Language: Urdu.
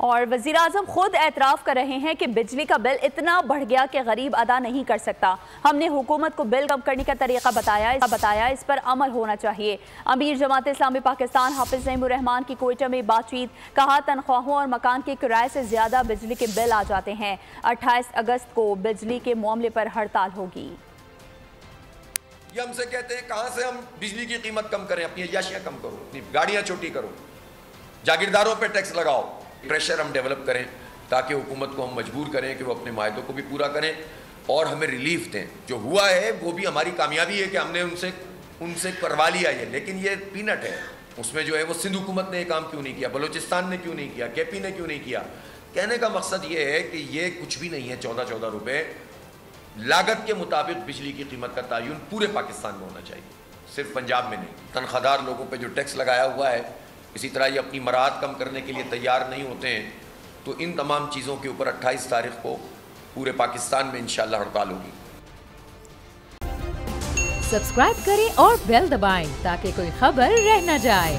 اور وزیراعظم خود اعتراف کر رہے ہیں کہ بجلی کا بل اتنا بڑھ گیا کہ غریب ادا نہیں کر سکتا۔ ہم نے حکومت کو بل کم کرنے کا طریقہ بتایا، اس پر عمل ہونا چاہیے۔ امیر جماعت اسلامی پاکستان حافظ نعیم الرحمان کی کوئٹہ میں بات چیت، کہا تنخواہوں اور مکان کے کرائے سے زیادہ بجلی کے بل آ جاتے ہیں۔ 28 اگست کو بجلی کے معاملے پر ہڑتال ہوگی۔ یہ ہم سے کہتے ہیں کہاں سے ہم بجلی کی قیمت کم کریں، اپنی عیاشیاں کم کرو، اپنی گاڑیاں چھوٹی کرو، جاگیرداروں پہ ٹیکس لگاؤ۔ پریشر ہم ڈیولپ کریں تاکہ حکومت کو ہم مجبور کریں کہ وہ اپنے معاہدوں کو بھی پورا کریں اور ہمیں ریلیف دیں۔ جو ہوا ہے وہ بھی ہماری کامیابی ہے کہ ہم نے ان سے کروا لیا ہے، لیکن یہ پینٹ ہے۔ اس میں جو ہے وہ سندھ حکومت نے یہ کام کیوں نہیں کیا، بلوچستان نے کیوں نہیں کیا، کے پی نے کیوں نہیں کیا۔ کہنے کا مقصد یہ ہے کہ یہ کچھ بھی نہیں ہے۔ 14 روپے لاگت کے مطابق بجلی کی قیمت کا تعین پورے پاکستان میں ہونا چاہیے، صرف پنجاب میں نہیں۔ تنخواہ دار لوگوں پہ جو ٹیکس لگایا ہوا ہے، اسی طرح یہ اپنی مراعات کم کرنے کے لیے تیار نہیں ہوتے ہیں، تو ان تمام چیزوں کے اوپر 28 تاریخ کو پورے پاکستان میں انشاءاللہ ہڑتال ہوگی۔ سبسکرائب کریں اور بیل دبائیں تاکہ کوئی خبر رہ نہ جائے۔